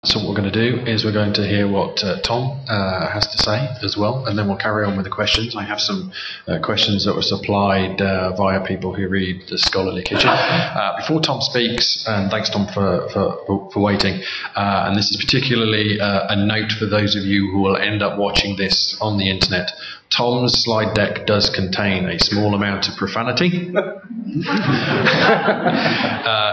So what we're going to do is we're going to hear what Tom has to say as well, and then we'll carry on with the questions. I have some questions that were supplied via people who read the Scholarly Kitchen. Before Tom speaks, and thanks Tom for waiting, and this is particularly a note for those of you who will end up watching this on the internet. Tom's slide deck does contain a small amount of profanity.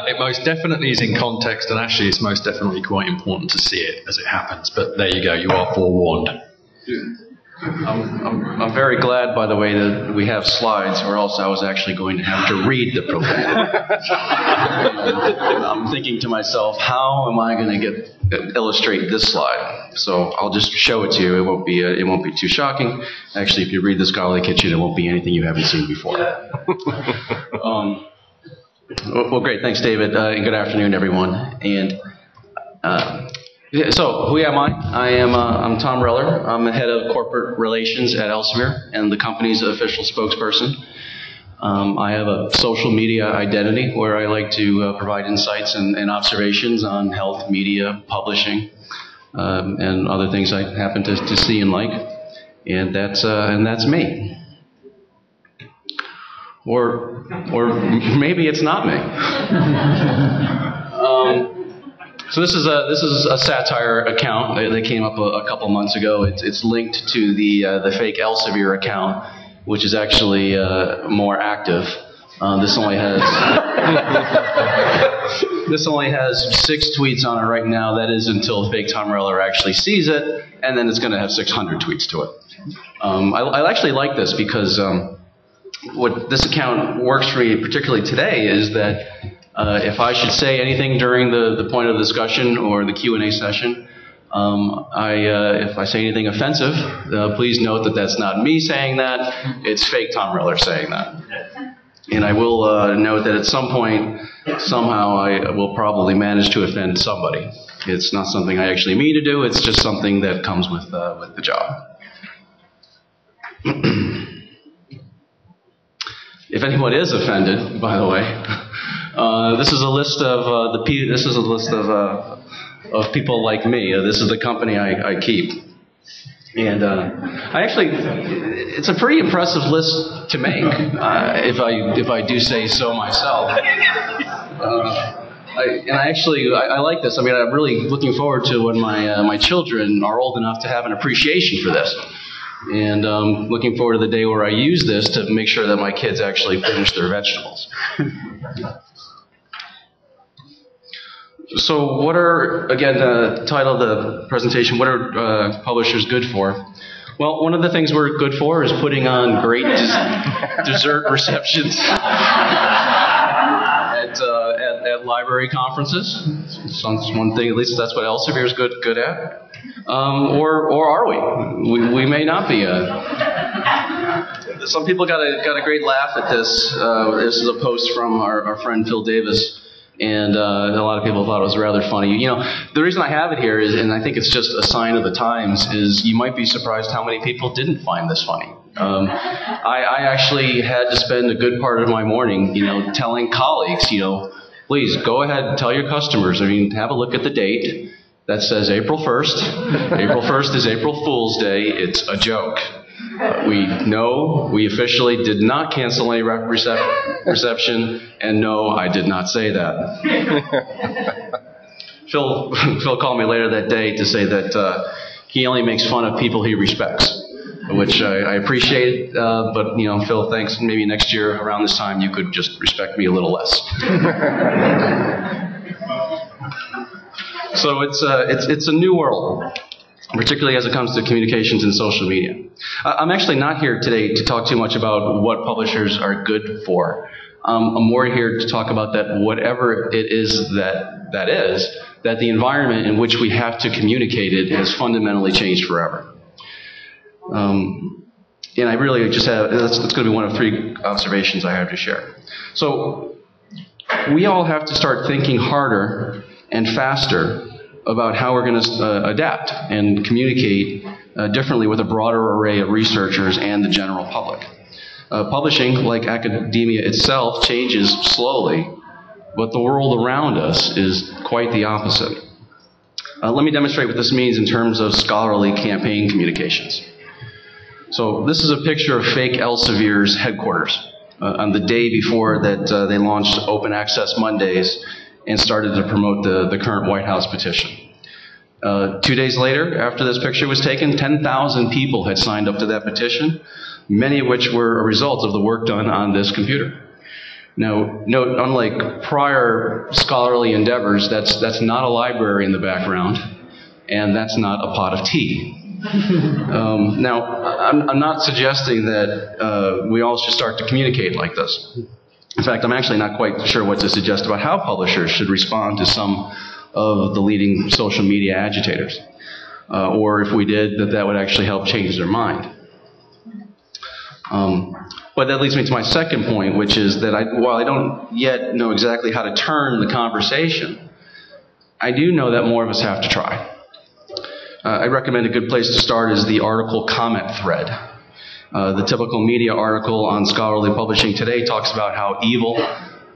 It most definitely is in context, and actually it's most definitely quite important to see it as it happens. But there you go, you are forewarned. I'm very glad, by the way, that we have slides, or else I was actually going to have to read the profanity. I'm thinking to myself, how am I going to illustrate this slide? So I'll just show it to you. It won't be too shocking. Actually, if you read the Scholarly Kitchen, it won't be anything you haven't seen before. Well, great. Thanks, David. And good afternoon, everyone. And so, who am I? I'm Tom Reller. I'm the head of corporate relations at Elsevier and the company's official spokesperson. I have a social media identity where I like to provide insights and observations on health, media, publishing, and other things I happen to see and like. And that's me. Or maybe it's not me. So this is a satire account that came up a couple months ago. It's linked to the fake Elsevier account, which is actually more active. This only has 6 tweets on it right now. That is until fake Tom Reller actually sees it, and then it's going to have 600 tweets to it. I actually like this because what this account works for me, particularly today, is that if I should say anything during the point of the discussion or the Q&A session, if I say anything offensive, please note that that's not me saying that, it's fake Tom Reller saying that. And I will note that at some point, somehow, I will probably manage to offend somebody. It's not something I actually mean to do, it's just something that comes with the job. If anyone is offended, by the way, this is a list of of people like me. This is the company I keep, and it's a pretty impressive list to make, if I do say so myself. I like this. I mean, I'm really looking forward to when my children are old enough to have an appreciation for this. And looking forward to the day where I use this to make sure that my kids actually finish their vegetables. So what are, again, the title of the presentation, what are publishers good for? Well, one of the things we're good for is putting on great dessert receptions at library conferences. That's one thing, at least that's what Elsevier is good at. Or are we? We may not be. Some people got a great laugh at this. This is a post from our friend Phil Davis, and a lot of people thought it was rather funny. You know, the reason I have it here is, and I think it's just a sign of the times, is you might be surprised how many people didn't find this funny. I actually had to spend a good part of my morning, telling colleagues, please go ahead and tell your customers. I mean, have a look at the date. That says April 1st. April 1st is April Fool's Day. It's a joke. We officially did not cancel any reception, and no, I did not say that. Phil called me later that day to say that he only makes fun of people he respects, which I appreciate, but Phil, thanks. Maybe next year around this time you could just respect me a little less. So it's a new world, particularly as it comes to communications and social media. I'm actually not here today to talk too much about what publishers are good for. I'm more here to talk about that whatever it is that the environment in which we have to communicate it has fundamentally changed forever. And I really just have, that's going to be one of 3 observations I have to share. So we all have to start thinking harder and faster about how we're going to adapt and communicate differently with a broader array of researchers and the general public. Publishing, like academia itself, changes slowly, but the world around us is quite the opposite. Let me demonstrate what this means in terms of scholarly campaign communications. So this is a picture of fake Elsevier's headquarters on the day before that they launched Open Access Mondays and started to promote the current White House petition. 2 days later, after this picture was taken, 10,000 people had signed up to that petition, many of which were a result of the work done on this computer. Now, note, unlike prior scholarly endeavors, that's not a library in the background, and that's not a pot of tea. Now, I'm not suggesting that we all should start to communicate like this. In fact, I'm actually not quite sure what to suggest about how publishers should respond to some of the leading social media agitators, or if we did, that would actually help change their mind. But that leads me to my second point, which is that while I don't yet know exactly how to turn the conversation, I do know that more of us have to try. I recommend a good place to start is the article comment thread. The typical media article on scholarly publishing today talks about how evil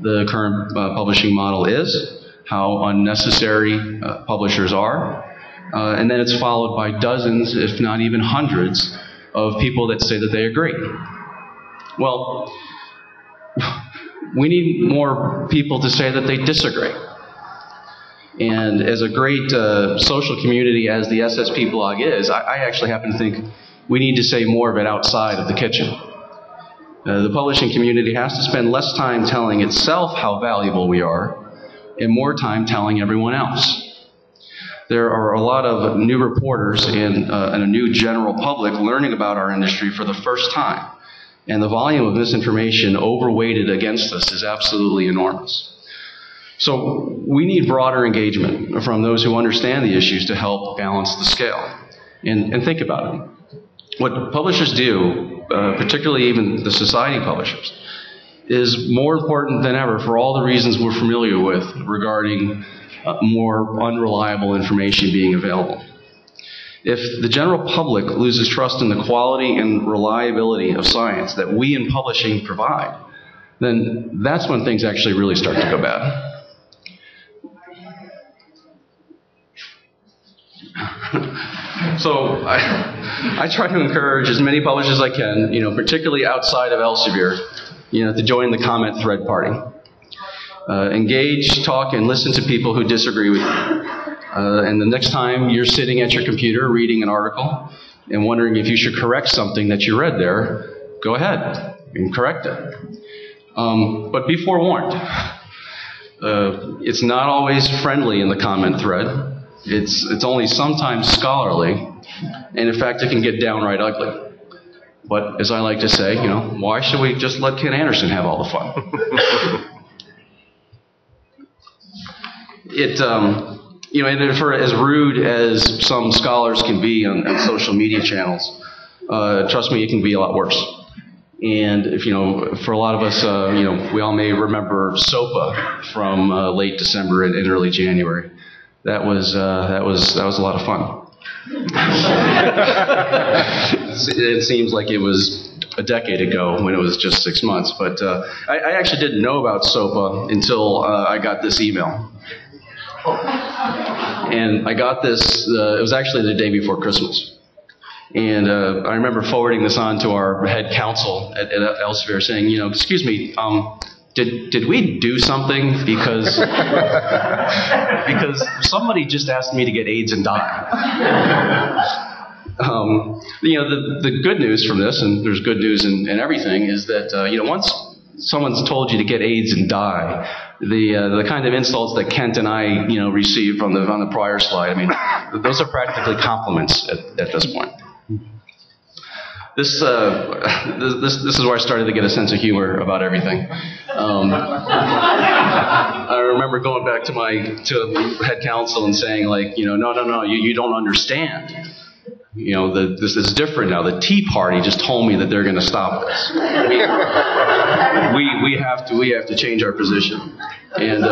the current publishing model is, how unnecessary publishers are, and then it's followed by dozens, if not even hundreds, of people that say that they agree. Well, we need more people to say that they disagree. And as a great social community as the SSP blog is, I actually happen to think we need to say more of it outside of the kitchen. The publishing community has to spend less time telling itself how valuable we are and more time telling everyone else. There are a lot of new reporters and a new general public learning about our industry for the first time. And the volume of misinformation overweighted against us is absolutely enormous. So we need broader engagement from those who understand the issues to help balance the scale. And think about it. What publishers do, particularly even the society publishers, is more important than ever for all the reasons we're familiar with regarding more unreliable information being available. If the general public loses trust in the quality and reliability of science that we in publishing provide, then that's when things actually really start to go bad. So I try to encourage as many publishers as I can, particularly outside of Elsevier, to join the comment thread party. Engage, talk, and listen to people who disagree with you. And the next time you're sitting at your computer reading an article and wondering if you should correct something that you read there, go ahead and correct it. But be forewarned. It's not always friendly in the comment thread. It's only sometimes scholarly, and in fact, it can get downright ugly. But as I like to say, why should we just let Ken Anderson have all the fun? And for as rude as some scholars can be on social media channels, trust me, it can be a lot worse. And if for a lot of us, we all may remember SOPA from late December and early January. That was a lot of fun. It seems like it was a decade ago when it was just 6 months. But I actually didn't know about SOPA until I got this email. And I got this, it was actually the day before Christmas. And I remember forwarding this on to our head counsel at Elsevier saying, excuse me, did we do something? Because somebody just asked me to get AIDS and die. The good news from this, and there's good news in everything, is that once someone's told you to get AIDS and die, the kind of insults that Kent and I received on the prior slide, those are practically compliments at this point. This is where I started to get a sense of humor about everything. I remember going back to the head counsel and saying, no, you don't understand. This is different now. The Tea Party just told me that they're going to stop this. We have to change our position. And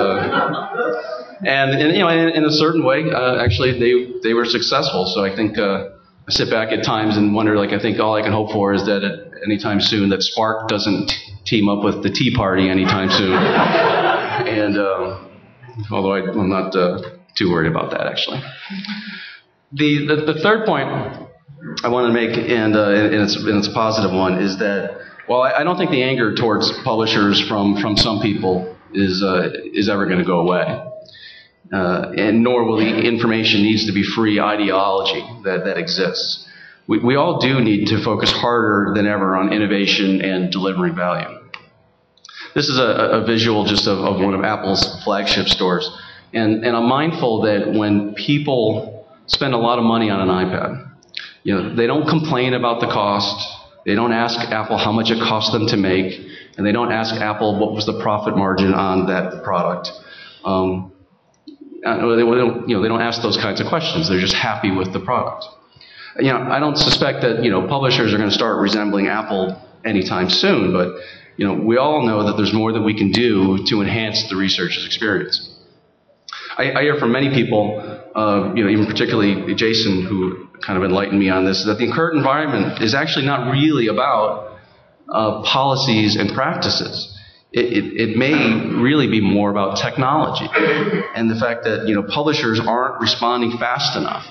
in a certain way, actually, they were successful. So I think. I sit back at times and wonder, I think all I can hope for is that at any time soon that Spark doesn't team up with the Tea Party anytime soon. And although I'm not too worried about that, actually. The third point I want to make, and it's a positive one, is that while I don't think the anger towards publishers from some people is ever going to go away, and nor will the information needs to be free ideology that exists. We all do need to focus harder than ever on innovation and delivering value. This is a visual just of one of Apple's flagship stores. And I'm mindful that when people spend a lot of money on an iPad, they don't complain about the cost. They don't ask Apple how much it cost them to make. And they don't ask Apple what was the profit margin on that product. They don't ask those kinds of questions. They're just happy with the product. I don't suspect that publishers are going to start resembling Apple anytime soon, but we all know that there's more that we can do to enhance the researcher's experience. I hear from many people, even particularly Jason, who kind of enlightened me on this, that the current environment is actually not really about policies and practices. It may really be more about technology and the fact that publishers aren't responding fast enough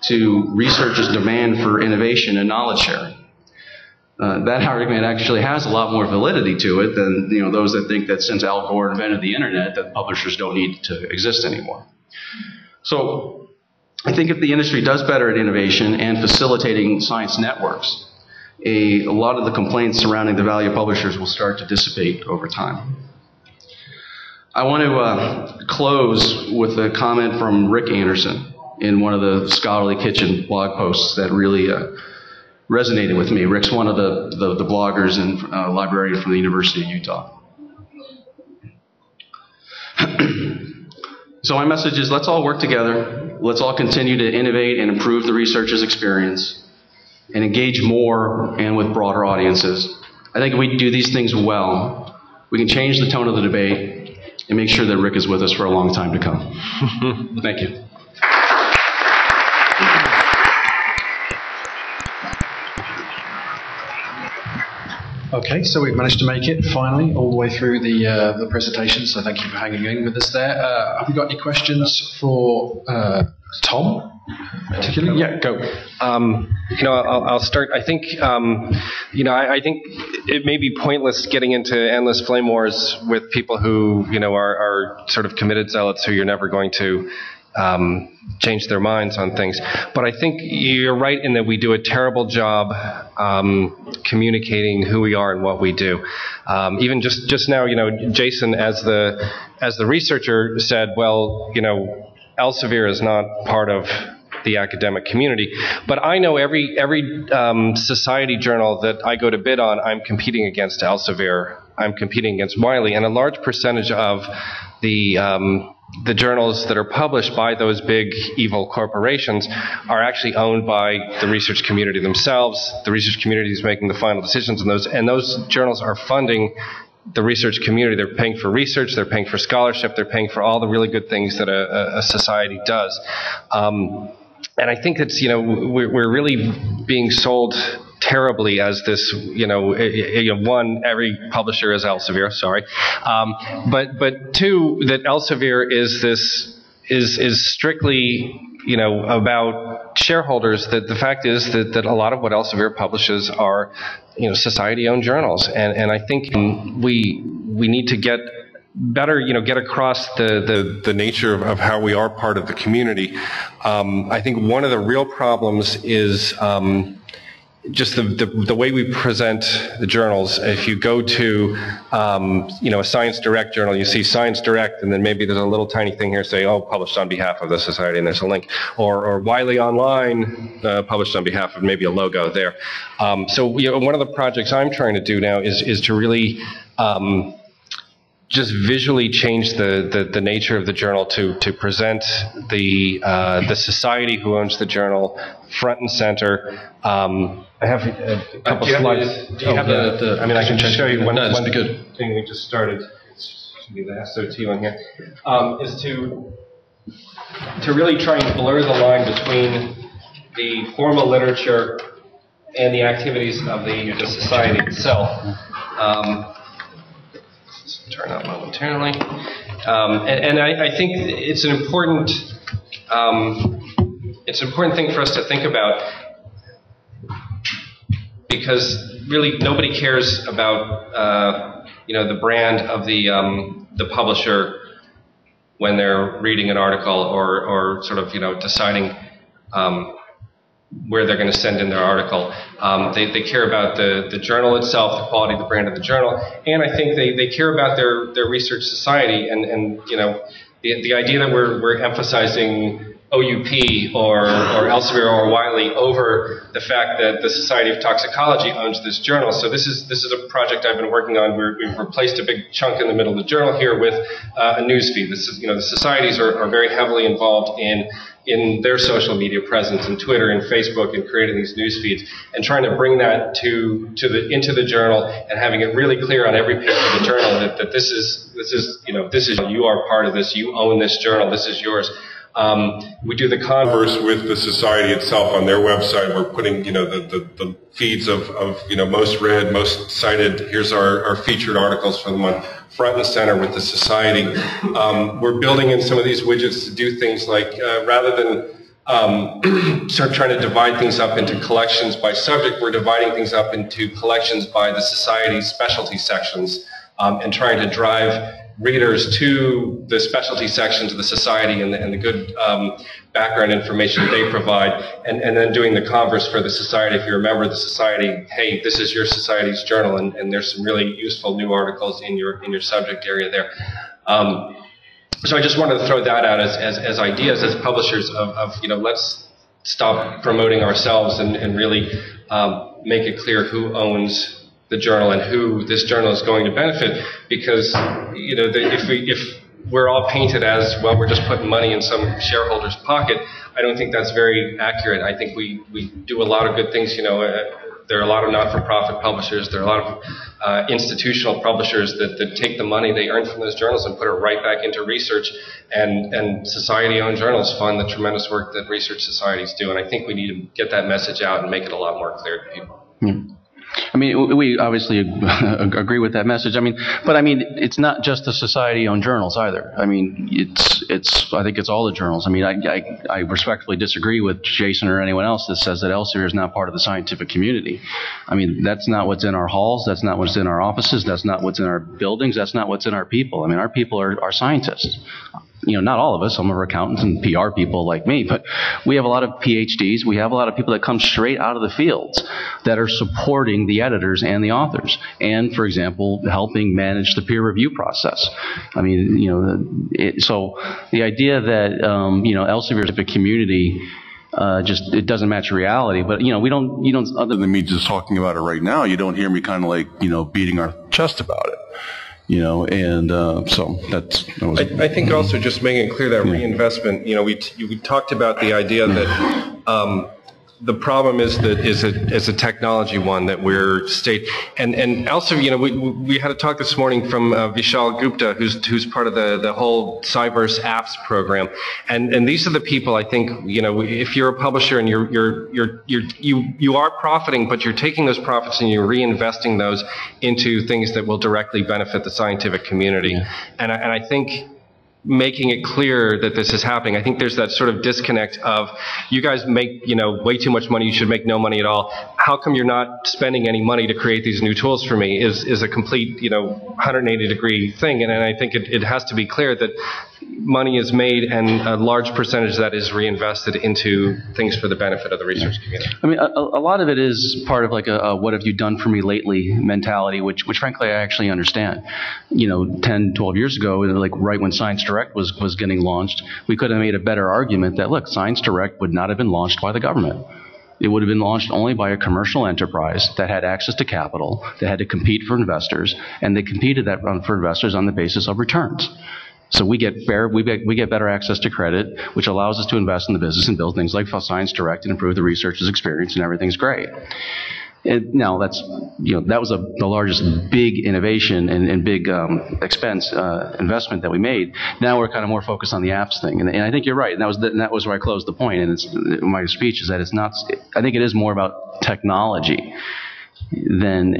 to researchers' demand for innovation and knowledge sharing. That argument actually has a lot more validity to it than those that think that since Al Gore invented the internet, that publishers don't need to exist anymore. So I think if the industry does better at innovation and facilitating science networks, a lot of the complaints surrounding the value of publishers will start to dissipate over time. I want to close with a comment from Rick Anderson in one of the Scholarly Kitchen blog posts that really resonated with me. Rick's one of the bloggers and librarian from the University of Utah. So my message is, let's all work together. Let's all continue to innovate and improve the researcher's experience and engage more and with broader audiences. I think if we do these things well, we can change the tone of the debate and make sure that Rick is with us for a long time to come. Thank you. Okay, so we've managed to make it finally all the way through the presentation, so thank you for hanging in with us there. Have we got any questions for Tom, particularly? Yeah, go. I'll start. I think, I think it may be pointless getting into endless flame wars with people who, are sort of committed zealots who you're never going to change their minds on things. But I think you're right in that we do a terrible job communicating who we are and what we do. Even just now, Jason, as the researcher, said, well, Elsevier is not part of the academic community. But I know every society journal that I go to bid on, I'm competing against Elsevier. I'm competing against Wiley, and a large percentage of the journals that are published by those big evil corporations are actually owned by the research community themselves. The research community is making the final decisions on those, and those journals are funding the research community. They're paying for research, they're paying for scholarship, they're paying for all the really good things that a society does. And I think that's, we're really being sold terribly as this, one, every publisher is Elsevier, sorry. But two, that Elsevier is strictly, about shareholders. That the fact is that a lot of what Elsevier publishes are, society-owned journals. And I think we need to get better, get across the nature of how we are part of the community. I think one of the real problems is just the way we present the journals. If you go to, a Science Direct journal, you see Science Direct, and then maybe there's a little tiny thing here saying, oh, published on behalf of the society, and there's a link. Or Wiley Online, published on behalf of, maybe a logo there. So one of the projects I'm trying to do now is to really just visually change the nature of the journal to present the society who owns the journal front and center. I have a couple slides. Do you have the I mean, I can just show you one good thing we just started. It should be the SOT one here. Is to really try and blur the line between the formal literature and the activities of the society itself. Turn out momentarily. And I think it's an important it's an important thing for us to think about, because really nobody cares about the brand of the publisher when they're reading an article or sort of deciding where they're going to send in their article. They care about the journal itself, the quality of the brand of the journal, and I think they care about their research society and the idea that we're emphasizing OUP or Elsevier or Wiley over the fact that the Society of Toxicology owns this journal. So this is a project I've been working on where we've replaced a big chunk in the middle of the journal here with a news feed. This is, the societies are very heavily involved in their social media presence, in Twitter and Facebook, and creating these news feeds, and trying to bring that into the journal, and having it really clear on every page of the journal that this is you are part of this, you own this journal, this is yours. We do the converse with the society itself on their website. We're putting, the feeds of most read, most cited. Here's our featured articles for the month, front and center with the society. We're building in some of these widgets to do things like, rather than start trying to divide things up into collections by subject, we're dividing things up into collections by the society's specialty sections, and trying to drive readers to the specialty sections of the society and the good background information that they provide, and then doing the converse for the society. If you remember the society, hey, this is your society's journal, and there's some really useful new articles in your subject area there. So I just wanted to throw that out as ideas as publishers of let's stop promoting ourselves and really make it clear who owns the journal and who this journal is going to benefit, because if we're all painted as, well, we're just putting money in some shareholder's pocket, I don't think that's very accurate. I think we do a lot of good things. There are a lot of not-for-profit publishers. There are a lot of institutional publishers that take the money they earn from those journals and put it right back into research, and society-owned journals fund the tremendous work that research societies do, and I think we need to get that message out and make it a lot more clear to people. Hmm. I mean, we obviously agree with that message. But it's not just the society-owned journals either. I think it's all the journals. I respectfully disagree with Jason or anyone else that says that Elsevier is not part of the scientific community. That's not what's in our halls. That's not what's in our offices. That's not what's in our buildings. That's not what's in our people. Our people are scientists. Not all of us. Some are accountants and PR people like me, but we have a lot of PhDs. We have a lot of people that come straight out of the fields that are supporting the editors and the authors, and, for example, helping manage the peer review process. So the idea that Elsevier is a community, it doesn't match reality. But you don't. Other than me just talking about it right now, you don't hear me kind of like beating our chest about it. So that was. I think also just making it clear that reinvestment. We talked about the idea that the problem is a technology one that we're and also we had a talk this morning from Vishal Gupta, who's part of the whole Cyverse apps program, and these are the people I think if you're a publisher and you are profiting, but you're taking those profits and you're reinvesting those into things that will directly benefit the scientific community, and I think making it clear that this is happening. I think there's that sort of disconnect of, you guys make, way too much money, you should make no money at all. How come you're not spending any money to create these new tools for me is a complete, 180-degree thing. And I think it has to be clear that money is made and a large percentage of that is reinvested into things for the benefit of the research community. A lot of it is part of like a what have you done for me lately mentality, which frankly I actually understand. 10, 12 years ago, like right when Science Direct was getting launched, we could have made a better argument that, look, Science Direct would not have been launched by the government. It would have been launched only by a commercial enterprise that had access to capital, that had to compete for investors, and they competed for investors on the basis of returns. So we get better access to credit, which allows us to invest in the business and build things like Science Direct and improve the researcher's experience, and everything's great. Now that was the largest big innovation and big expense investment that we made. Now we're kind of more focused on the apps thing, and I think you're right. And that was where I closed the point. And my speech is that it's not. I think it is more about technology and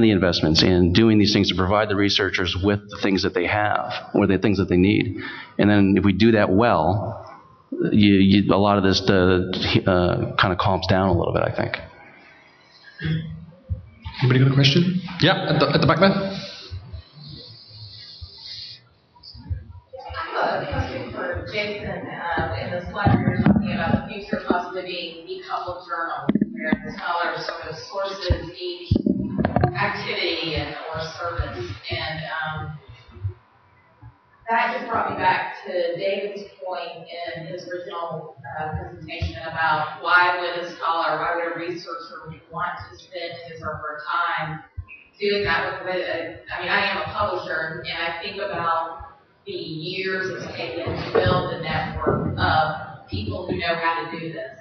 the investments and doing these things to provide the researchers with the things that they have or the things that they need. And then if we do that well, a lot of this kind of calms down a little bit, I think. Anybody got a question? Yeah, at the back there. I have a question for Jason. In the slide where you're talking about the future possibly being decoupled journals, where the scholars sort of sources each activity or service. And that just brought me back to David's point in his original presentation about why would a scholar, why would a researcher want to spend his or her time doing that with I am a publisher, and I think about the years it's taken to build the network of people who know how to do this.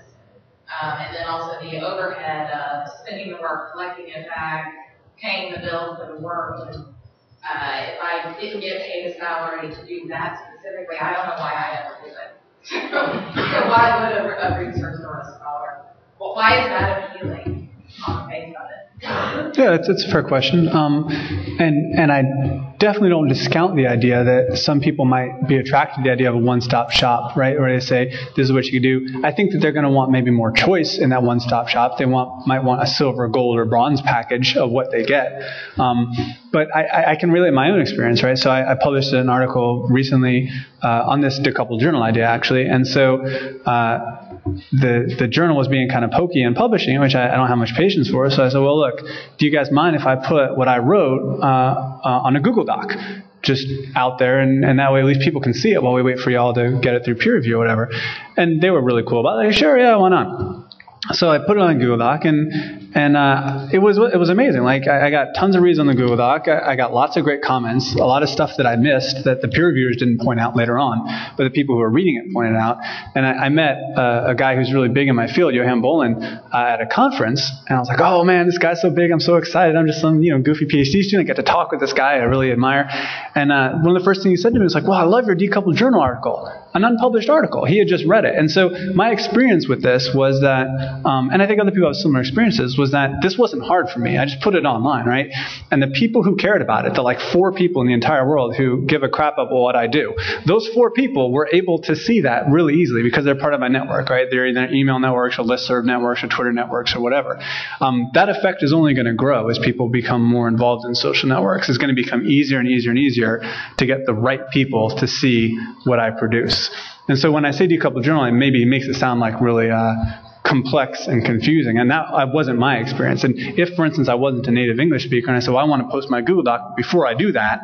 And then also the overhead of spending the work, collecting it back, paying the bills for the work. And if I didn't get paid a salary to do that specifically, I don't know why I ever do it. So why would a researcher or a scholar, well, why is that appealing on the face of it? Yeah, it's a fair question. And I definitely don't discount the idea that some people might be attracted to the idea of a one-stop shop, right? Where they say, this is what you can do. I think that they're going to want maybe more choice in that one-stop shop. They might want a silver, gold, or bronze package of what they get. But I can relate my own experience, right? So I published an article recently on this decoupled journal idea, actually. And so the journal was being kind of pokey in publishing, which I don't have much patience for. So I said, well, look, do you guys mind if I put what I wrote on a Google Doc just out there, and that way at least people can see it while we wait for y'all to get it through peer review or whatever? And they were really cool about it. Like, sure, yeah, why not? So I put it on a Google Doc, and it was amazing. Like I got tons of reads on the Google Doc. I got lots of great comments, a lot of stuff that I missed that the peer reviewers didn't point out later on, but the people who were reading it pointed out. And I met a guy who's really big in my field, Johan Bolin, at a conference, and I was like, oh man, this guy's so big, I'm so excited. I'm just some goofy PhD student. I get to talk with this guy I really admire. And one of the first things he said to me was like, well, I love your decoupled journal article, an unpublished article. He had just read it. And so my experience with this was that, and I think other people have similar experiences, was that this wasn't hard for me. I just put it online, right? And the people who cared about it, the like 4 people in the entire world who give a crap about what I do, those 4 people were able to see that really easily because they're part of my network, right? They're either email networks or listserv networks or Twitter networks or whatever. That effect is only going to grow as people become more involved in social networks. It's going to become easier and easier and easier to get the right people to see what I produce. And so when I say decoupled journaling, maybe it makes it sound like really complex and confusing, and that wasn't my experience. And if, for instance, I wasn't a native English speaker and I said, well, I want to post my Google Doc, before I do that,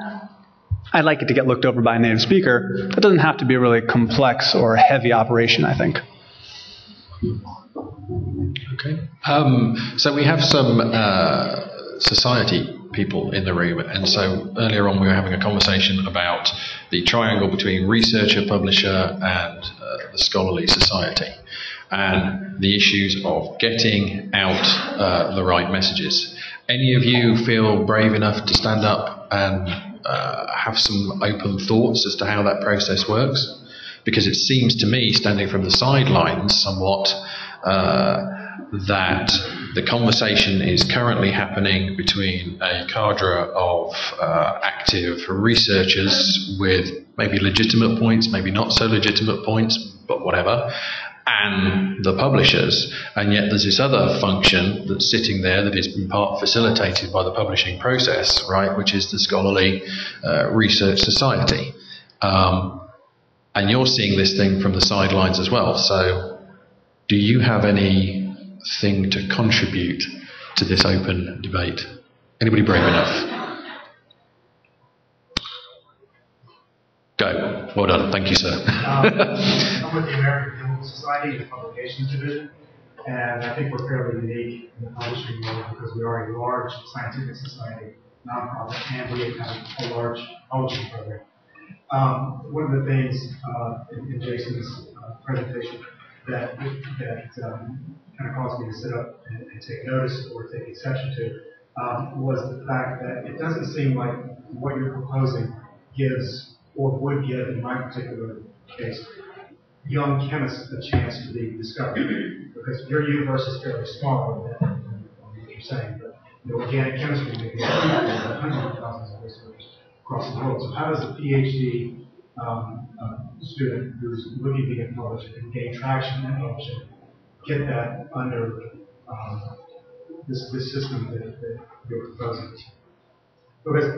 I'd like it to get looked over by a native speaker. It doesn't have to be a really complex or heavy operation, I think. Okay. So we have some society people in the room, and so earlier on we were having a conversation about the triangle between researcher, publisher, and the scholarly society, and the issues of getting out the right messages. Any of you feel brave enough to stand up and have some open thoughts as to how that process works? Because it seems to me, standing from the sidelines somewhat, that the conversation is currently happening between a cadre of active researchers with maybe legitimate points, maybe not so legitimate points, but whatever, and the publishers. And yet there's this other function that's sitting there that is in part facilitated by the publishing process, right, which is the scholarly research society. And you're seeing this thing from the sidelines as well. So do you have anything to contribute to this open debate? Anybody brave enough? Go. Well done. Thank you, sir. I'm with the American Chemical Society, the Publications Division, and I think we're fairly unique in the publishing world because we are a large scientific society, nonprofit, and we have a large publishing program. One of the things in Jason's presentation that kind of caused me to sit up and take notice or take exception to was the fact that it doesn't seem like what you're proposing gives or would give, in my particular case, young chemists a chance to be discovered. Because your universe is fairly small on what you're saying, but organic chemistry may be hundreds of thousands of researchers across the world. So how does a PhD student who's looking to get published and gain traction in publishing, get that under this system that you're proposing. Because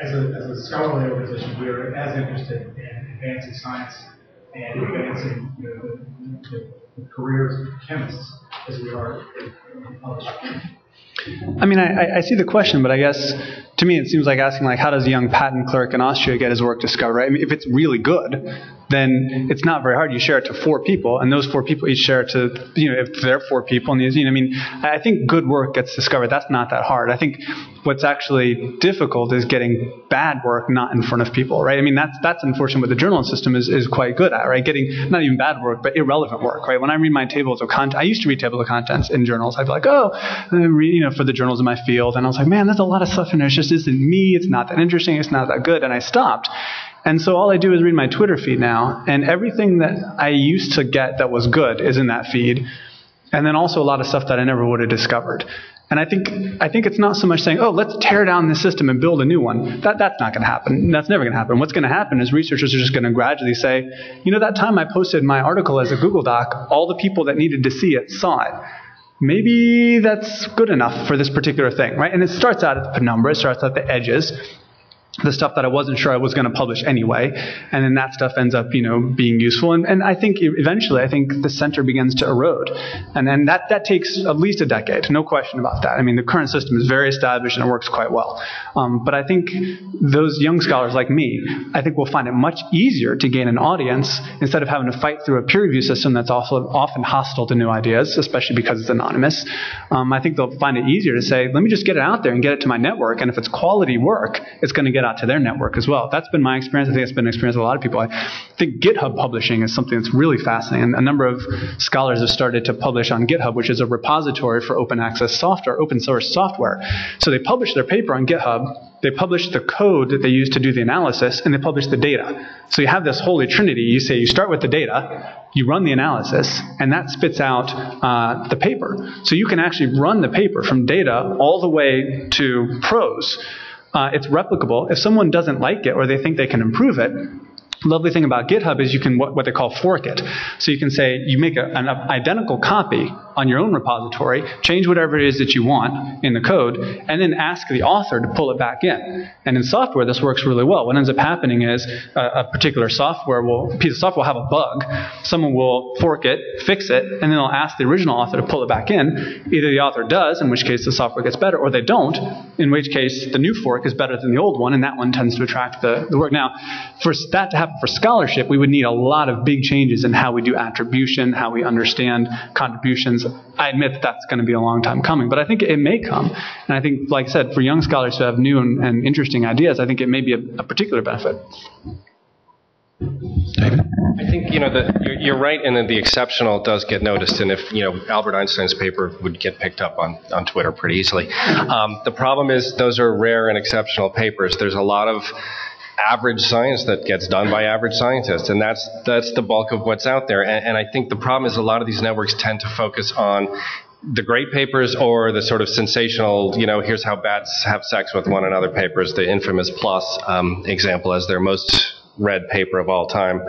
as a scholarly organization, we are as interested in advancing science and advancing the careers of chemists as we are in publishing. I mean, I see the question, but I guess to me it seems like asking, like, how does a young patent clerk in Austria get his work discovered? Right? I mean, if it's really good, then it's not very hard. You share it to 4 people, and those 4 people each share it to, if there are 4 people, and I mean, I think good work gets discovered. That's not that hard. I think what's actually difficult is getting bad work not in front of people, right? I mean, that's unfortunate what the journal system is quite good at, right? Getting not even bad work, but irrelevant work, right? When I read my tables of content, I used to read tables of contents in journals. I'd be like, for the journals in my field, and I was like, man, there's a lot of stuff in there. It just isn't me. It's not that interesting. It's not that good, and I stopped. And so all I do is read my Twitter feed now, and everything that I used to get that was good is in that feed, and then also a lot of stuff that I never would have discovered. And I think it's not so much saying, let's tear down the system and build a new one. That's not going to happen. That's never going to happen. What's going to happen is researchers are just going to gradually say, that time I posted my article as a Google Doc, all the people that needed to see it saw it. Maybe that's good enough for this particular thing, right? And it starts out at the penumbra, it starts at the edges, the stuff that I wasn't sure I was going to publish anyway, and then that stuff ends up, being useful. And I think eventually, the center begins to erode, and then that takes at least a decade, no question about that. I mean, the current system is very established and it works quite well. But I think those young scholars like me, will find it much easier to gain an audience instead of having to fight through a peer review system that's also often hostile to new ideas, especially because it's anonymous. I think they'll find it easier to say, let me just get it out there and get it to my network, and if it's quality work, it's going to get out to their network as well. That's been my experience. I think it's been an experience of a lot of people. I think GitHub publishing is something that's really fascinating. A number of scholars have started to publish on GitHub, which is a repository for open access software, open source software. So they publish their paper on GitHub, they publish the code that they use to do the analysis, and they publish the data. So you have this holy trinity. You start with the data, you run the analysis, and that spits out the paper. So you can actually run the paper from data all the way to prose. It's replicable. If someone doesn't like it or they think they can improve it, the lovely thing about GitHub is you can what they call fork it. So you can say you make an identical copy on your own repository, change whatever it is that you want in the code, and then ask the author to pull it back in. And in software, this works really well. What ends up happening is a particular piece of software will have a bug. Someone will fork it, fix it, and then they'll ask the original author to pull it back in. Either the author does, in which case the software gets better, or they don't, in which case the new fork is better than the old one, and that one tends to attract the work. Now, for that to happen for scholarship, we would need a lot of big changes in how we do attribution, how we understand contributions. I admit that that's going to be a long time coming, but I think it may come. And I think, like I said, for young scholars who have new and interesting ideas, I think it may be a particular benefit. David? I think, you're right in that the exceptional does get noticed, and if, Albert Einstein's paper would get picked up on Twitter pretty easily. The problem is those are rare and exceptional papers. There's a lot of average science that gets done by average scientists, and that's the bulk of what's out there. And I think the problem is a lot of these networks tend to focus on the great papers or the sort of sensational, here's how bats have sex with one another papers, the infamous PLOS example as their most read paper of all time.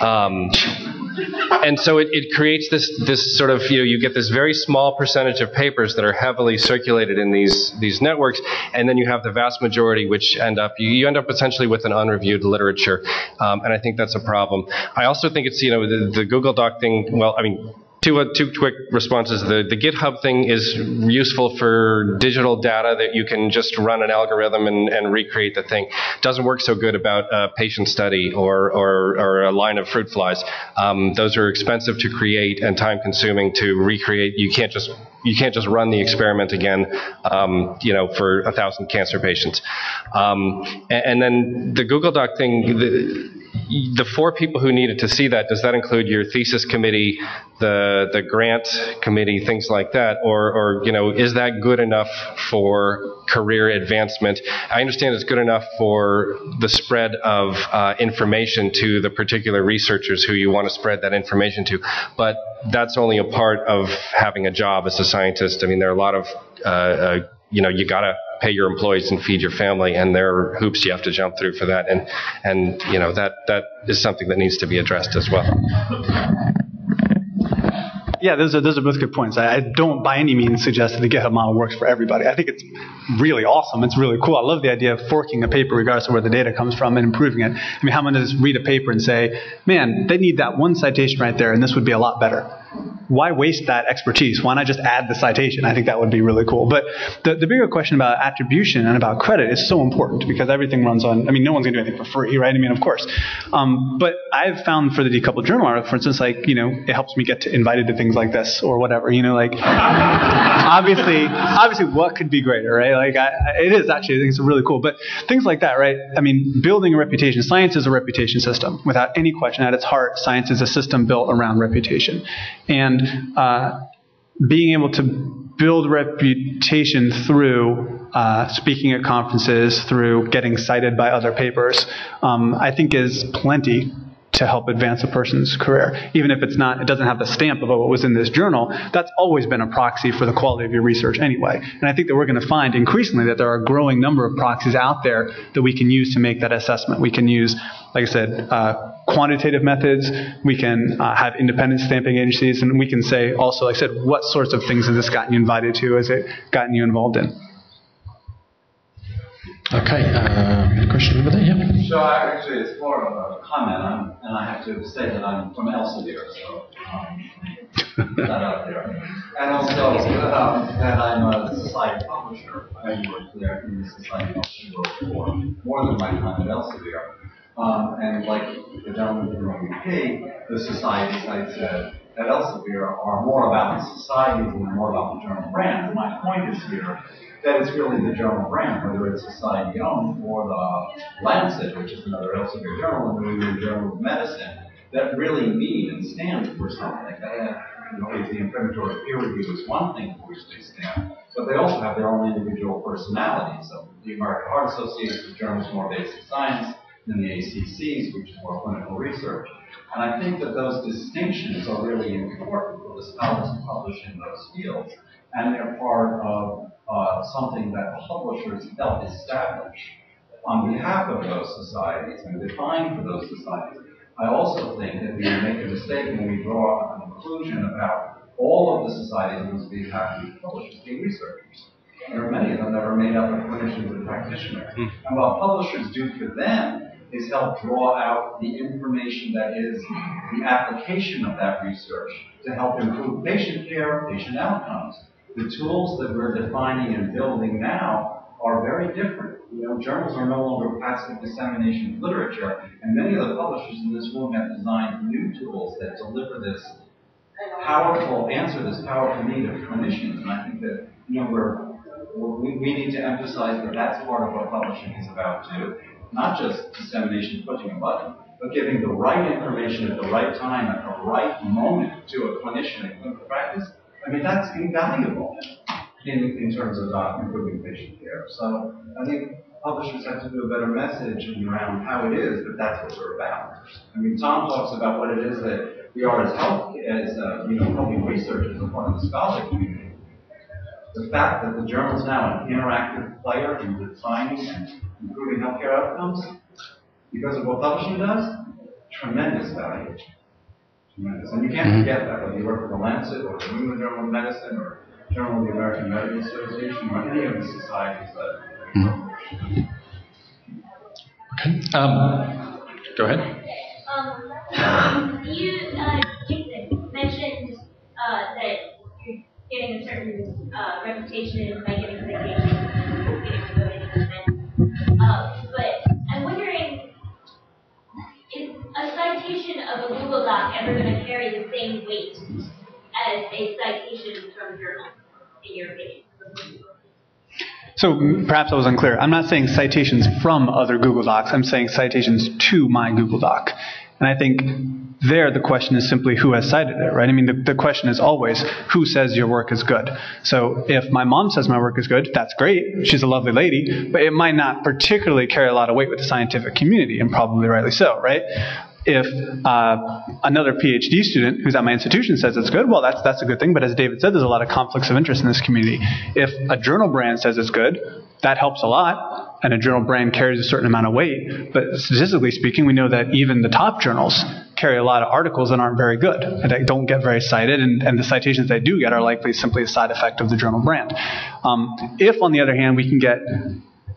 And so it creates this sort of, you get this very small percentage of papers that are heavily circulated in these networks, and then you have the vast majority which you end up essentially with an unreviewed literature, and I think that's a problem. I also think it's, the Google Doc thing, two quick responses. The GitHub thing is useful for digital data that you can just run an algorithm and recreate the thing. Doesn't work so good about a patient study or a line of fruit flies. Those are expensive to create and time consuming to recreate. You can't just run the experiment again, for 1,000 cancer patients. And then the Google Doc thing, the 4 people who needed to see that, does that include your thesis committee, the grant committee, things like that? Or is that good enough for career advancement? I understand it's good enough for the spread of information to the particular researchers who you want to spread that information to, but that's only a part of having a job as a scientist. I mean, there are a lot of you gotta pay your employees and feed your family, and there are hoops you have to jump through for that, and you know, that is something that needs to be addressed as well. Yeah, those are both good points. I don't by any means suggest that the GitHub model works for everybody. I think it's really awesome. It's really cool. I love the idea of forking a paper regardless of where the data comes from and improving it. I mean, how many of us read a paper and say, man, they need that one citation right there, and this would be a lot better. Why waste that expertise? Why not just add the citation? I think that would be really cool. But the bigger question about attribution and about credit is so important because everything runs on, I mean, no one's going to do anything for free, right? I mean, of course. But I've found for the decoupled journal article, for instance, like, you know, it helps me get invited to things like this or whatever, you know, like, obviously what could be greater, right? Like, it is actually, I think it's really cool. But things like that, right? I mean, building a reputation. Science is a reputation system. Without any question, at its heart, science is a system built around reputation. And being able to build reputation through speaking at conferences, through getting cited by other papers, I think is plenty to help advance a person's career. Even if it's not, it doesn't have the stamp of what was in this journal, that's always been a proxy for the quality of your research anyway. And I think that we're going to find increasingly that there are a growing number of proxies out there that we can use to make that assessment. We can use, like I said, quantitative methods. We can have independent stamping agencies, and we can say also, like I said, what sorts of things has this gotten you invited to? Has it gotten you involved in? Okay, question over there, yeah. So actually it's more of a comment, and I have to say that I'm from Elsevier, so that out there. And also that I'm a society publisher. I worked there in the society publishing world for more than my time at Elsevier. And like the gentleman from the UK, the societies I said at Elsevier are more about the societies and more about the journal brand. And my point is here that it's really the journal brand, whether it's society-owned or the Lancet, which is another Elsevier journal, and the New England Journal of Medicine, that really mean and stand for something. You know, the imprimatur of peer review is one thing for which they stand, but they also have their own individual personalities. So the American Heart Association journals more basic science than the ACC's, which is more clinical research. And I think that those distinctions are really important for the scholars who publish in those fields, and they're part of something that the publishers help establish on behalf of those societies and define for those societies. I also think that we make a mistake when we draw a conclusion about all of the societies on whose behalf we publish as being researchers. There are many of them that are made up of clinicians and practitioners. And what publishers do for them is help draw out the information that is the application of that research to help improve patient care, patient outcomes. The tools that we're defining and building now are very different. You know, journals are no longer passive dissemination of literature, and many of the publishers in this room have designed new tools that deliver this powerful need of clinicians. And I think that, you know, we need to emphasize that that's part of what publishing is about too. Not just dissemination, pushing a button, but giving the right information at the right time, at the right moment to a clinician in clinical practice. I mean, that's invaluable in terms of improving patient care. So I think publishers have to do a better message around how it is that that's what we're about. I mean, Tom talks about what it is that we are as helping researchers as part of the scholarly community. The fact that the journal is now an interactive player in defining and improving healthcare outcomes because of what publishing does, tremendous value. Tremendous. And you can't forget that whether you work for the Lancet or the New England Journal of Medicine or Journal of the American Medical Association or any of the societies that Okay. Go ahead. Jason mentioned that you're getting a certain reputation by getting citations, getting promoted in events. But I'm wondering, is a citation of a Google Doc ever going to carry the same weight as a citation from a journal, in your opinion? So perhaps I was unclear. I'm not saying citations from other Google Docs. I'm saying citations to my Google Doc. And I think there the question is simply who has cited it, right? I mean, the question is always who says your work is good. So if my mom says my work is good, that's great. She's a lovely lady. But it might not particularly carry a lot of weight with the scientific community, and probably rightly so, right? If another PhD student who's at my institution says it's good, well, that's a good thing. But as David said, there's a lot of conflicts of interest in this community. If a journal brand says it's good, that helps a lot, and a journal brand carries a certain amount of weight. But statistically speaking, we know that even the top journals carry a lot of articles that aren't very good, and that don't get very cited, and the citations they do get are likely simply a side effect of the journal brand. If, on the other hand, we can get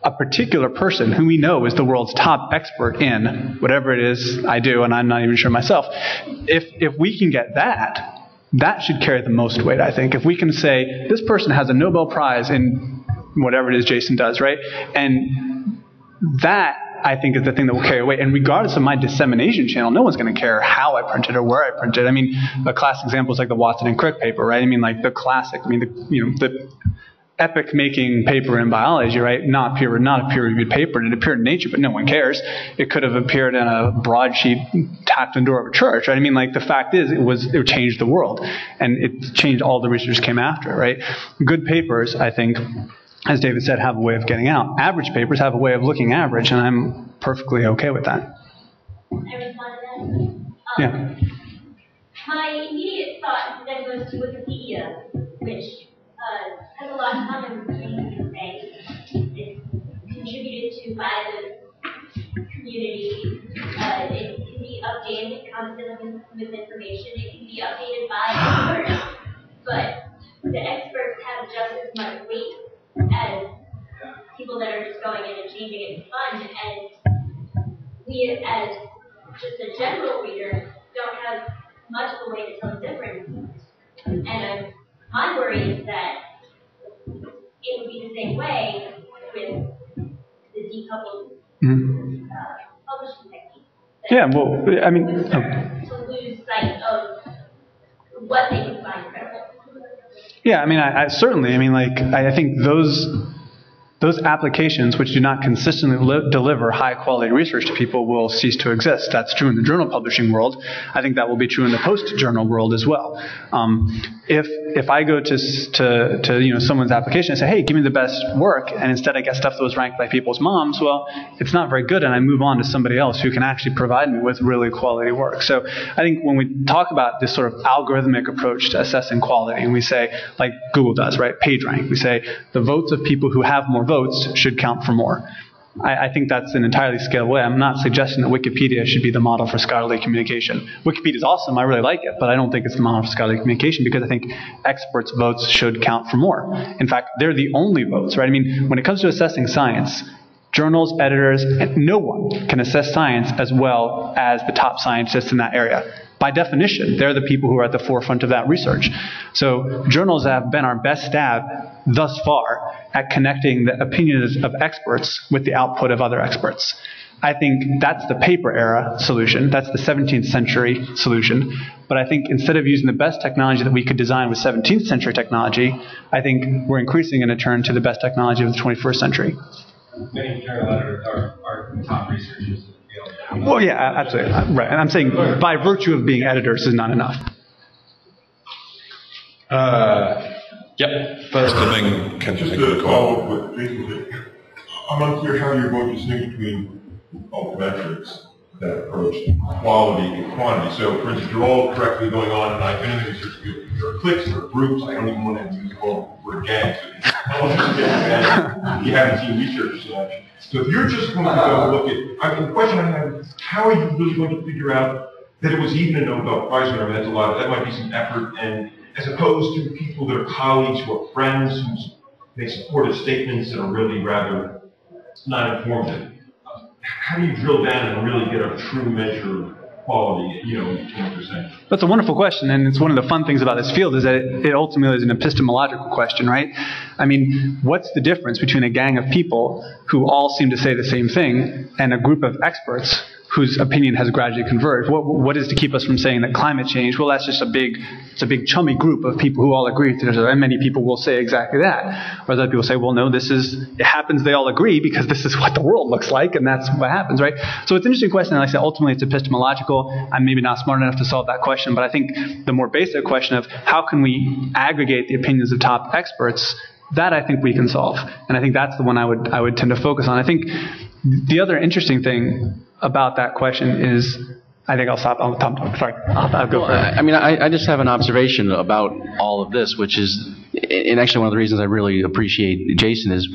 a particular person who we know is the world's top expert in whatever it is I do, and I'm not even sure myself, if we can get that should carry the most weight, I think. If we can say, this person has a Nobel Prize in whatever it is Jason does, right? And that, I think, is the thing that will carry weight. And regardless of my dissemination channel, no one's going to care how I print it or where I print it. I mean, a classic example is like the Watson and Crick paper, right? I mean, like the classic, the epic-making paper in biology, right? Not a peer-reviewed paper. It appeared in Nature, but no one cares. It could have appeared in a broadsheet tacked on the door of a church, right? I mean, like, the fact is, it changed the world, and it changed all the research came after, right? Good papers, I think, as David said, have a way of getting out. Average papers have a way of looking average, and I'm perfectly okay with that. I respond to that. Yeah. My immediate thought then goes to Wikipedia, which has a lot in common with things you say. It's contributed to by the community. It can be updated constantly with information. It can be updated by experts. But the experts have just as much weight as people that are just going in and changing it for fun. And we, as just a general reader, don't have much of a way to tell the difference. And my worry is that it would be the same way with the decoupled publishing technique. Yeah, well, I mean... To lose sight of what they can find credible. Yeah, I mean, I certainly, I mean, like, I think those applications which do not consistently deliver high-quality research to people will cease to exist. That's true in the journal publishing world. I think that will be true in the post-journal world as well. If I go to someone's application and say, hey, give me the best work, and instead I get stuff that was ranked by people's moms, well, it's not very good, and I move on to somebody else who can actually provide me with really quality work. So I think when we talk about this sort of algorithmic approach to assessing quality, and we say, like Google does, right, PageRank, we say the votes of people who have more votes should count for more. I think that's an entirely scalable way. I'm not suggesting that Wikipedia should be the model for scholarly communication. Wikipedia is awesome. I really like it, but I don't think it's the model for scholarly communication because I think experts' votes should count for more. In fact, they're the only votes, right? I mean, when it comes to assessing science, journals, editors, and no one can assess science as well as the top scientists in that area. By definition, they're the people who are at the forefront of that research. So journals have been our best stab thus far at connecting the opinions of experts with the output of other experts. I think that's the paper era solution. That's the 17th century solution. But I think instead of using the best technology that we could design with 17th century technology, I think we're increasingly going to turn to the best technology of the 21st century. Many journal editors are top researchers. Well, yeah, absolutely. Right. And I'm saying by virtue of being editors is not enough. Yep. First thing, Ken, just to follow up with Jason, I'm unclear how you're going to distinguish between metrics that approach quality and quantity. So, for instance, you're all correctly going on, and I've been in the research field. There are cliques or groups. I don't even want to use the word gang. You haven't seen research so much. So if you're just going to go look at, the question I have is, how are you really going to figure out that it was even a Nobel Prize winner? That's a lot. That might be some effort, and as opposed to people that are colleagues who are friends who make supportive statements that are really rather not informative. How do you drill down and really get a true measure of quality, 20%? That's a wonderful question, and it's one of the fun things about this field is that it ultimately is an epistemological question, right? I mean, what's the difference between a gang of people who all seem to say the same thing and a group of experts whose opinion has gradually converged? What is to keep us from saying that climate change, well, that's just a big chummy group of people who all agree with each other, and many people will say exactly that. Or other people say, well, no, it happens they all agree because this is what the world looks like, and that's what happens, right? So it's an interesting question, and like I said, ultimately it's epistemological. I'm maybe not smart enough to solve that question, but I think the more basic question of how can we aggregate the opinions of top experts, that I think we can solve. And I think that's the one I would tend to focus on. I think the other interesting thing about that question is, I think I'll stop. I'll go for it. I mean, I just have an observation about all of this, which is and actually one of the reasons I really appreciate Jason is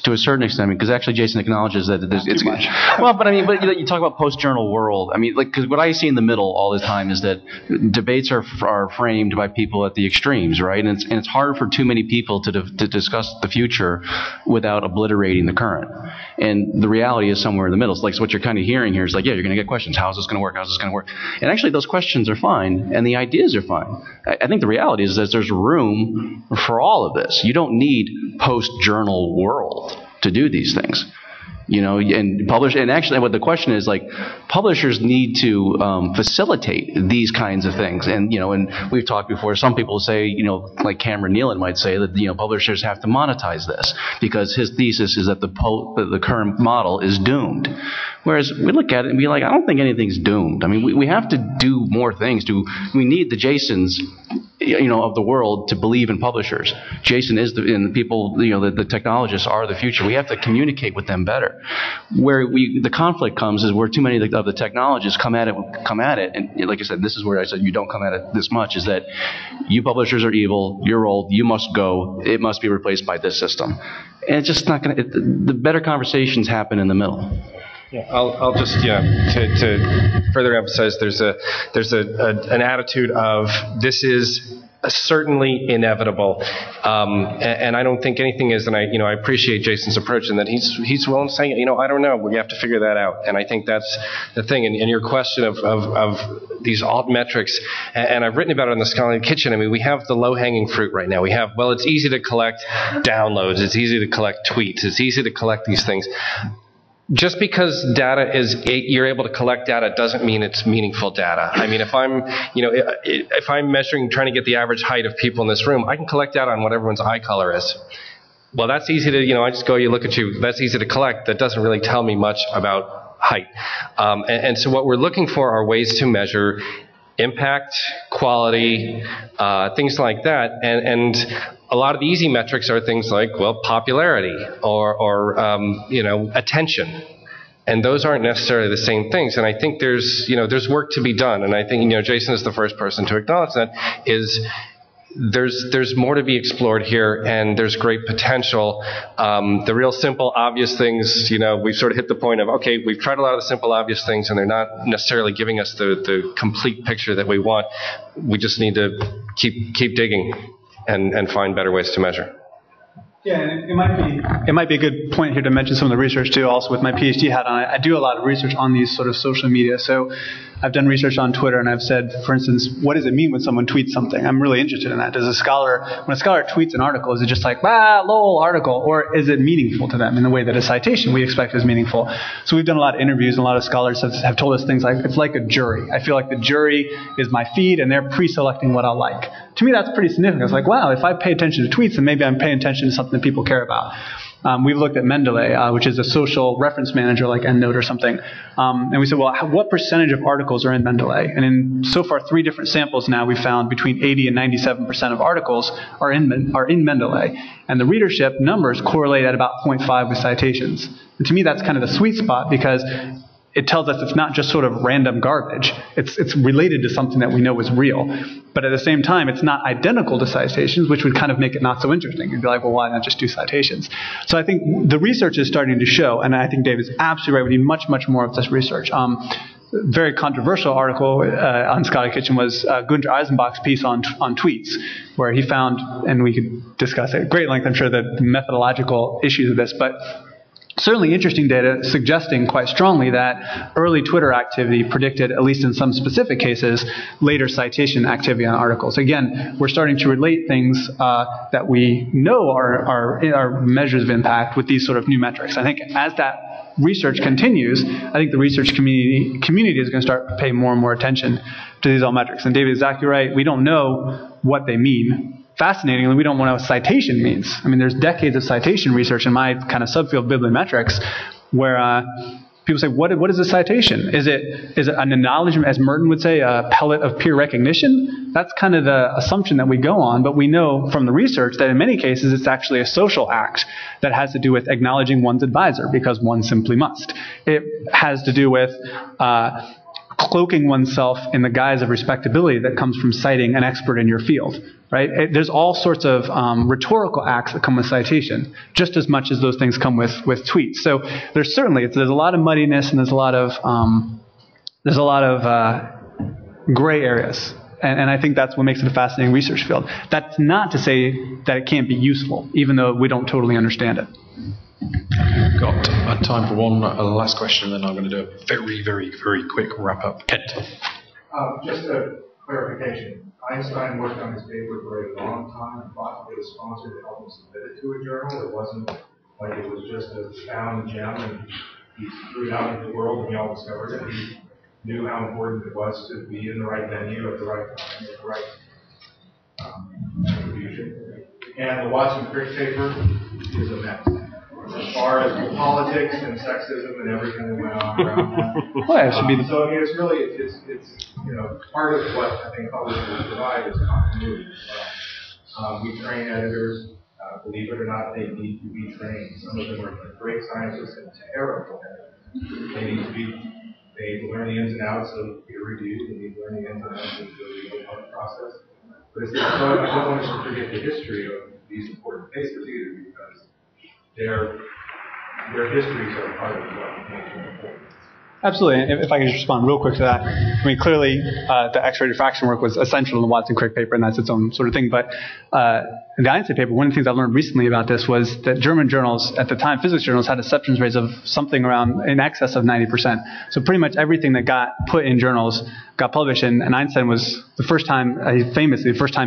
to a certain extent, because actually Jason acknowledges that it's too much. Well, but you talk about post-journal world. Because what I see in the middle all the time is that debates are framed by people at the extremes, right? And it's hard for too many people to discuss the future without obliterating the current. And the reality is somewhere in the middle. It's like, so what you're kind of hearing here is like, yeah, you're going to get questions. How's this going to work? How's this going to work? And actually, those questions are fine, and the ideas are fine. I think the reality is that there's room for all of this. You don't need post-journal world to do these things. And actually what the question is, like, publishers need to facilitate these kinds of things. And we've talked before, some people say, like Cameron Nealon might say that, publishers have to monetize this because his thesis is that the current model is doomed. Whereas we look at it and be like, I don't think anything's doomed. We have to do more things. We need the Jasons, of the world to believe in publishers. Jason is and the people, the technologists are the future. We have to communicate with them better. Where the conflict comes is where too many of the technologists come at it, and like I said, this is where I said you don't come at it this much, is that you publishers are evil, you're old, you must go, it must be replaced by this system. And it's just not going to, the better conversations happen in the middle. Yeah, I'll just to further emphasize, there's an attitude of this is certainly inevitable, and I don't think anything is. And I appreciate Jason's approach in that he's willing to say, I don't know, we have to figure that out. And I think that's the thing. And your question of these alt metrics, and I've written about it in the Scholarly Kitchen. We have the low-hanging fruit right now. We have, it's easy to collect downloads, it's easy to collect tweets, it's easy to collect these things. Just because you're able to collect data doesn't mean it's meaningful data. If I'm measuring, trying to get the average height of people in this room, I can collect data on what everyone's eye color is. Well, that's easy to, I just go, you look at you, that's easy to collect. That doesn't really tell me much about height. And so what we're looking for are ways to measure impact, quality, things like that. And a lot of the easy metrics are things like, popularity or attention. And those aren't necessarily the same things. And I think there's work to be done. And I think, Jason is the first person to acknowledge that, is there's more to be explored here, and there's great potential. The real simple, obvious things, we've sort of hit the point of, okay, we've tried a lot of the simple, obvious things, and they're not necessarily giving us the complete picture that we want. We just need to keep digging and find better ways to measure. Yeah, and it might be a good point here to mention some of the research too. Also, with my PhD hat on, I do a lot of research on these sort of social media. So I've done research on Twitter, and I've said, for instance, what does it mean when someone tweets something? I'm really interested in that. When a scholar tweets an article, is it just like, lol, article, or is it meaningful to them in the way that a citation we expect is meaningful? So we've done a lot of interviews, and a lot of scholars have told us things like, it's like a jury. I feel like the jury is my feed, and they're pre-selecting what I'll like. To me, that's pretty significant. It's like, wow, if I pay attention to tweets, then maybe I'm paying attention to something that people care about. We've looked at Mendeley, which is a social reference manager like EndNote or something. And we said, well, what percentage of articles are in Mendeley? And in so far 3 different samples now, we found between 80 and 97% of articles are in Mendeley. And the readership numbers correlate at about 0.5 with citations. And to me, that's kind of the sweet spot, because it tells us it's not just sort of random garbage. It's related to something that we know is real. But at the same time, it's not identical to citations, which would kind of make it not so interesting. You'd be like, well, why not just do citations? So I think the research is starting to show, and I think Dave is absolutely right, we need much, much more of this research. Very controversial article on Scholarly Kitchen was Günter Eisenbach's piece on tweets, where he found, and we could discuss it at great length, I'm sure, the methodological issues of this, but certainly interesting data suggesting quite strongly that early Twitter activity predicted, at least in some specific cases, later citation activity on articles. Again, we're starting to relate things that we know are measures of impact with these sort of new metrics. I think as that research continues, I think the research community is going to start to pay more and more attention to these all metrics. And David is exactly right. We don't know what they mean. Fascinatingly, we don't know what citation means. There's decades of citation research in my kind of subfield bibliometrics where people say, what is a citation? Is it an acknowledgement, as Merton would say, a pellet of peer recognition? That's kind of the assumption that we go on, but we know from the research that in many cases it's actually a social act that has to do with acknowledging one's advisor because one simply must. It has to do with cloaking oneself in the guise of respectability that comes from citing an expert in your field, right? There's all sorts of rhetorical acts that come with citation, just as much as those things come with tweets. So there's a lot of muddiness and there's a lot of gray areas. And I think that's what makes it a fascinating research field. That's not to say that it can't be useful, even though we don't totally understand it. Got time for one last question, and then I'm going to do a very, very, very quick wrap-up. Kent. Just a clarification. Einstein worked on his paper for a long time and fought to get a sponsor to help him submit it to a journal. It wasn't like it was just a found gem and he threw it out into the world and we all discovered it. He knew how important it was to be in the right venue at the right time with the right contribution. And the Watson Crick paper is a mess. As far as the politics and sexism and everything that went on around that. Well, it should be so I mean, it's really, it's part of what I think publishers provide is continuity as well. We train editors. Believe it or not, they need to be trained. Some of them are great scientists and terrible editors. They need to learn the ins and outs of peer review. They need to learn the ins and outs of the legal process. But I don't want us to forget the history of these important cases either, because their histories are part of what makes them important. Absolutely. If I could just respond real quick to that. I mean, clearly, the X-ray diffraction work was essential in the Watson-Crick paper, and that's its own sort of thing. But in the Einstein paper, one of the things I learned recently about this was that German journals, at the time, physics journals, had acceptance rates of something around in excess of 90%. So pretty much everything that got put in journals got published. And Einstein was the first time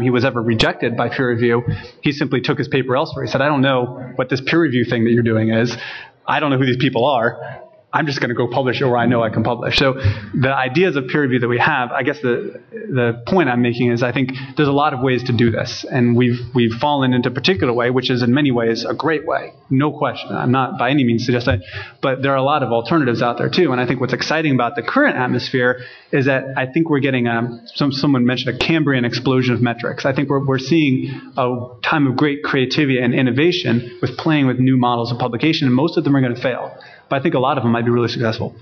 he was ever rejected by peer review. He simply took his paper elsewhere. He said, I don't know what this peer review thing that you're doing is. I don't know who these people are. I'm just going to go publish it where I know I can publish. So the ideas of peer review that we have, I guess the point I'm making is I think there's a lot of ways to do this. And we've fallen into a particular way, which is in many ways a great way. No question. I'm not by any means suggesting, but there are a lot of alternatives out there too. And I think what's exciting about the current atmosphere is that I think we're getting someone mentioned a Cambrian explosion of metrics. I think we're seeing a time of great creativity and innovation with playing with new models of publication, and most of them are going to fail. But I think a lot of them might be really successful.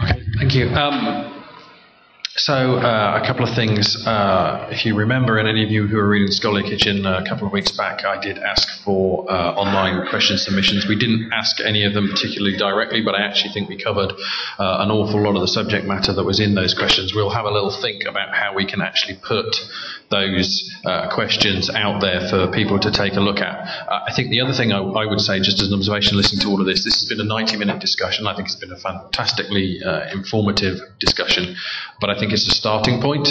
Okay, thank you. So a couple of things. If you remember, and any of you who were reading Scholarly Kitchen a couple of weeks back, I did ask for online question submissions. We didn't ask any of them particularly directly, but I actually think we covered an awful lot of the subject matter that was in those questions. We'll have a little think about how we can actually put those questions out there for people to take a look at. I think the other thing I would say, just as an observation listening to all of this has been a 90-minute discussion. I think it's been a fantastically informative discussion, but I think it's a starting point.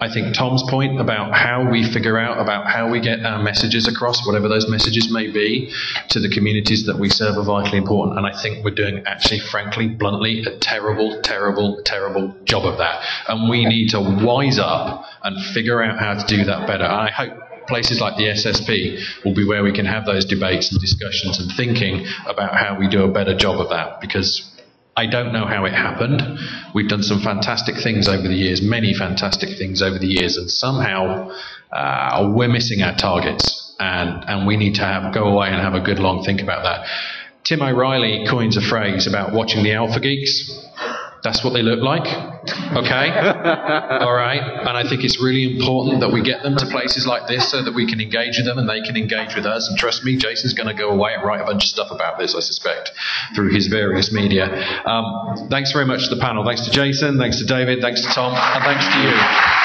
I think Tom's point about how we figure out about how we get our messages across, whatever those messages may be, to the communities that we serve are vitally important. And I think we're doing, actually, frankly, bluntly, a terrible, terrible, terrible job of that. And we need to wise up and figure out how to do that better. And I hope places like the SSP will be where we can have those debates and discussions and thinking about how we do a better job of that, because I don't know how it happened. We've done some fantastic things over the years, many fantastic things over the years, and somehow we're missing our targets, and we need to go away and have a good long think about that. Tim O'Reilly coins a phrase about watching the alpha geeks. That's what they look like. Okay? All right? And I think it's really important that we get them to places like this so that we can engage with them and they can engage with us. And trust me, Jason's going to go away and write a bunch of stuff about this, I suspect, through his various media. Thanks very much to the panel. Thanks to Jason, thanks to David, thanks to Tom, and thanks to you.